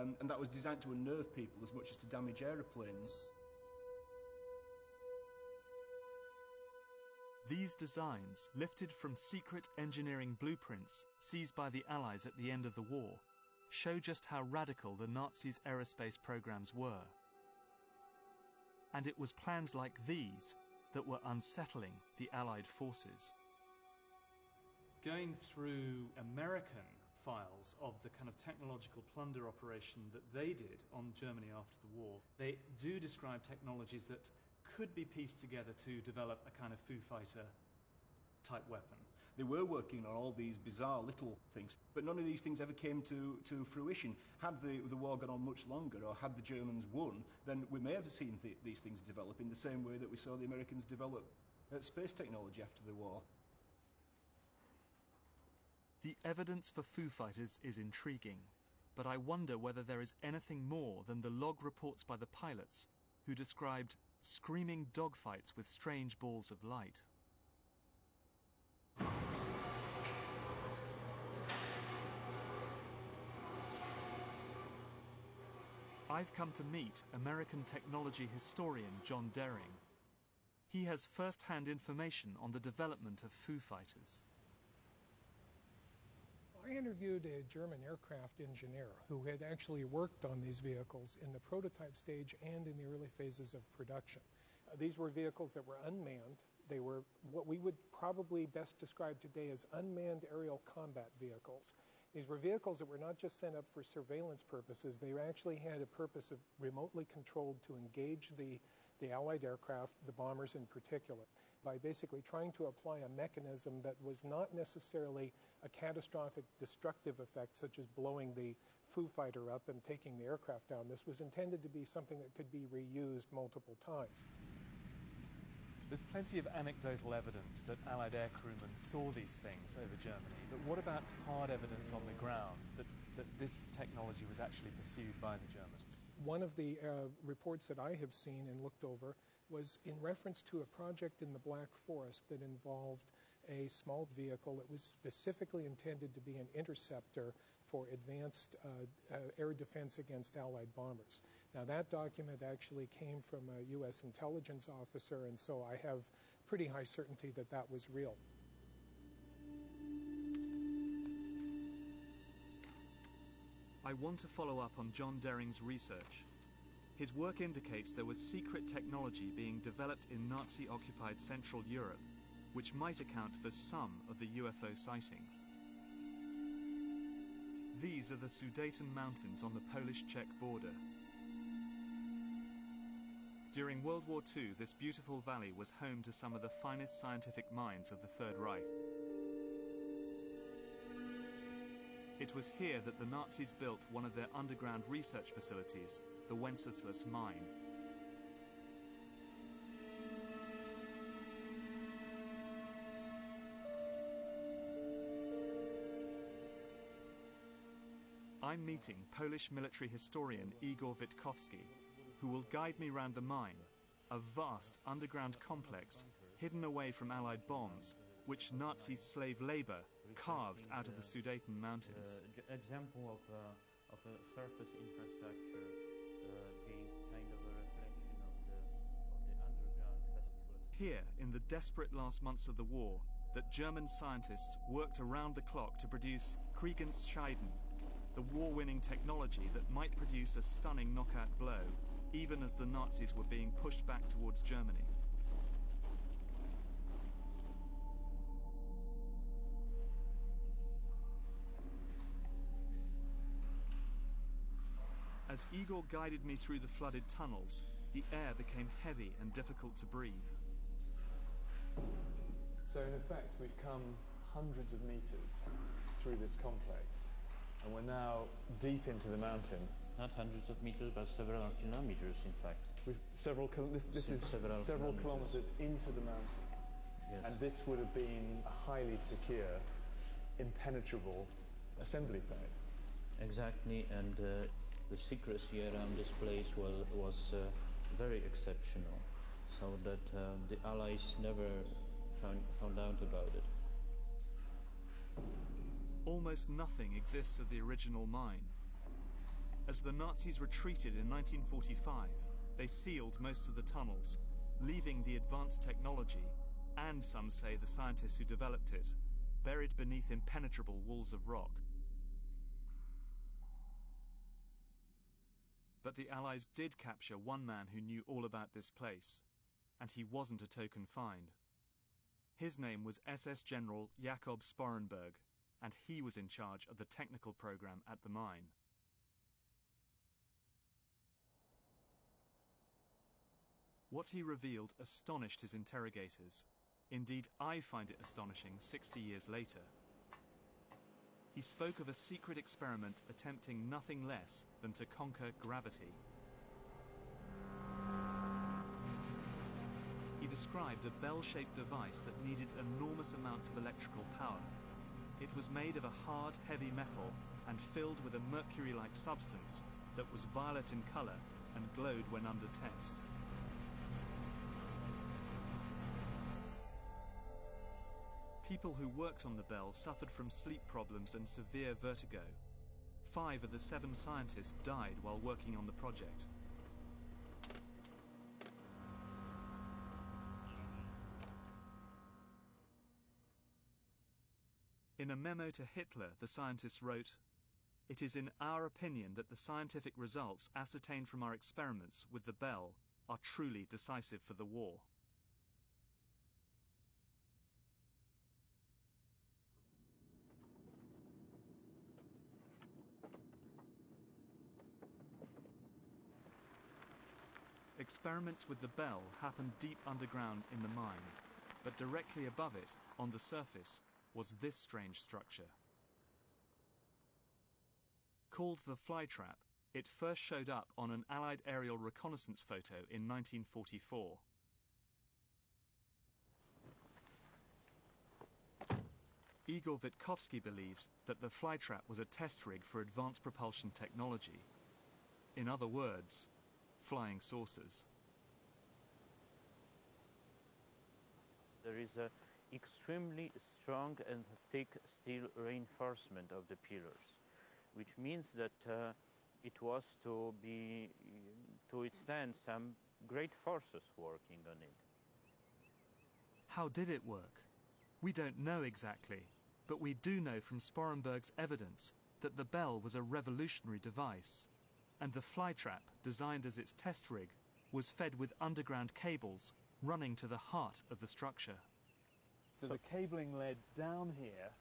And that was designed to unnerve people as much as to damage aeroplanes. These designs, lifted from secret engineering blueprints seized by the Allies at the end of the war, show just how radical the Nazis' aerospace programs were. And it was plans like these that were unsettling the Allied forces. Going through American files of the kind of technological plunder operation that they did on Germany after the war, they do describe technologies that could be pieced together to develop a kind of Foo Fighter type weapon. They were working on all these bizarre little things, but none of these things ever came to fruition. Had the war gone on much longer, or had the Germans won, then we may have seen these things develop in the same way that we saw the Americans develop space technology after the war. The evidence for Foo Fighters is intriguing, but I wonder whether there is anything more than the log reports by the pilots who described screaming dogfights with strange balls of light. I've come to meet American technology historian John Dering. He has first-hand information on the development of Foo Fighters. I interviewed a German aircraft engineer who had actually worked on these vehicles in the prototype stage and in the early phases of production. These were vehicles that were unmanned. They were what we would probably best describe today as unmanned aerial combat vehicles. These were vehicles that were not just sent up for surveillance purposes. They actually had a purpose of remotely controlled to engage the Allied aircraft, the bombers in particular, by basically trying to apply a mechanism that was not necessarily a catastrophic destructive effect, such as blowing the Foo Fighter up and taking the aircraft down. This was intended to be something that could be reused multiple times. There's plenty of anecdotal evidence that Allied aircrewmen saw these things over Germany, but what about hard evidence on the ground that this technology was actually pursued by the Germans? One of the reports that I have seen and looked over was in reference to a project in the Black Forest that involved a small vehicle that was specifically intended to be an interceptor for advanced air defense against Allied bombers. Now, that document actually came from a U.S. intelligence officer, and so I have pretty high certainty that that was real. I want to follow up on John Dering's research. His work indicates there was secret technology being developed in Nazi-occupied Central Europe, which might account for some of the UFO sightings. These are the Sudeten Mountains on the Polish-Czech border. During World War II, this beautiful valley was home to some of the finest scientific minds of the Third Reich. It was here that the Nazis built one of their underground research facilities, the Wenceslas mine. I'm meeting Polish military historian Igor Witkowski, who will guide me round the mine, a vast underground complex hidden away from Allied bombs, which Nazi slave labor carved out of the Sudeten Mountains. Example of a surface infrastructure, a kind of a reflection of the underground festival. Here, in the desperate last months of the war, that German scientists worked around the clock to produce Kriegensscheiden, the war-winning technology that might produce a stunning knockout blow, even as the Nazis were being pushed back towards Germany. As Igor guided me through the flooded tunnels, the air became heavy and difficult to breathe. So in effect, we've come hundreds of meters through this complex, and we're now deep into the mountain. Not hundreds of meters, but several kilometers, in fact. This is several kilometers into the mountain. Yes. And this would have been a highly secure, impenetrable assembly site. Exactly, and the secrecy around this place was very exceptional, so that the Allies never found out about it. Almost nothing exists of the original mine. As the Nazis retreated in 1945, they sealed most of the tunnels, leaving the advanced technology, and some say the scientists who developed it, buried beneath impenetrable walls of rock. But the Allies did capture one man who knew all about this place, and he wasn't a token find. His name was SS General Jakob Sporenberg, and he was in charge of the technical program at the mine. What he revealed astonished his interrogators. Indeed, I find it astonishing 60 years later. He spoke of a secret experiment attempting nothing less than to conquer gravity. He described a bell-shaped device that needed enormous amounts of electrical power. It was made of a hard, heavy metal and filled with a mercury-like substance that was violet in color and glowed when under test. People who worked on the bell suffered from sleep problems and severe vertigo. 5 of the 7 scientists died while working on the project. In a memo to Hitler, the scientists wrote, "It is in our opinion that the scientific results ascertained from our experiments with the bell are truly decisive for the war." Experiments with the bell happened deep underground in the mine, but directly above it, on the surface, was this strange structure. Called the flytrap, it first showed up on an Allied aerial reconnaissance photo in 1944. Igor Witkowski believes that the flytrap was a test rig for advanced propulsion technology. In other words, flying saucers. There is an extremely strong and thick steel reinforcement of the pillars, which means that it was to withstand some great forces working on it. How did it work? We don't know exactly, but we do know from Sporenberg's evidence that the bell was a revolutionary device, and the flytrap, designed as its test rig, was fed with underground cables running to the heart of the structure. So the cabling led down here,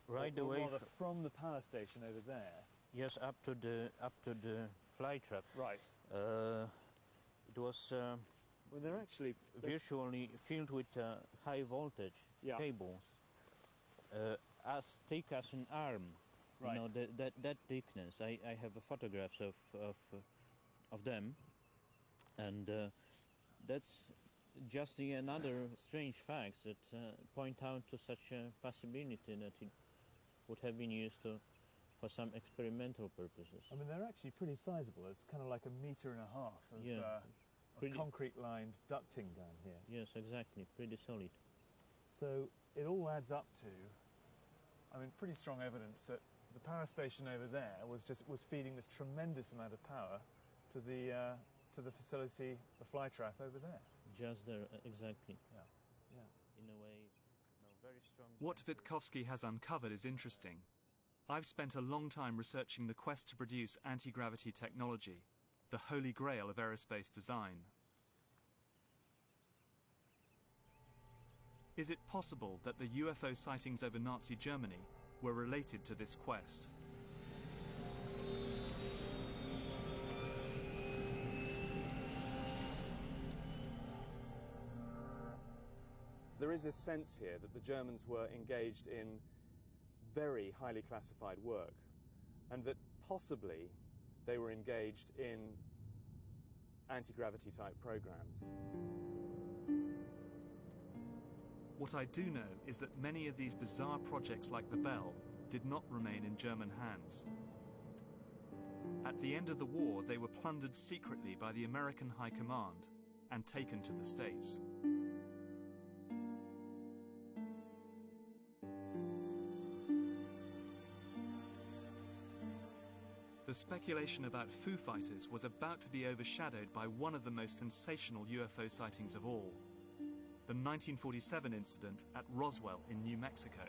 Right or away rather from the power station over there. yes, up to the flytrap. Right. It was Well, they're actually virtually filled with high voltage Yeah. cables, as thick as an arm. Right. You know, that thickness. I have photographs of them, and that's just another strange fact that point out to such a possibility that it would have been used for some experimental purposes. I mean, they're actually pretty sizable. It's kind of like 1.5 meters of Yeah. Pretty- concrete-lined ducting down here. Yes, exactly. Pretty solid. So it all adds up to, I mean, pretty strong evidence that the power station over there was feeding this tremendous amount of power to the facility, the flytrap over there. Just there, exactly. Yeah, yeah. In a way, no, very strong. What Witkowski has uncovered is interesting. I've spent a long time researching the quest to produce anti-gravity technology, the holy grail of aerospace design. Is it possible that the UFO sightings over Nazi Germany were related to this quest? There is a sense here that the Germans were engaged in very highly classified work, and that possibly they were engaged in anti-gravity type programs. What I do know is that many of these bizarre projects like the Bell did not remain in German hands. At the end of the war, they were plundered secretly by the American High Command and taken to the States. The the speculation about Foo Fighters was about to be overshadowed by one of the most sensational UFO sightings of all, the 1947 incident at Roswell in New Mexico.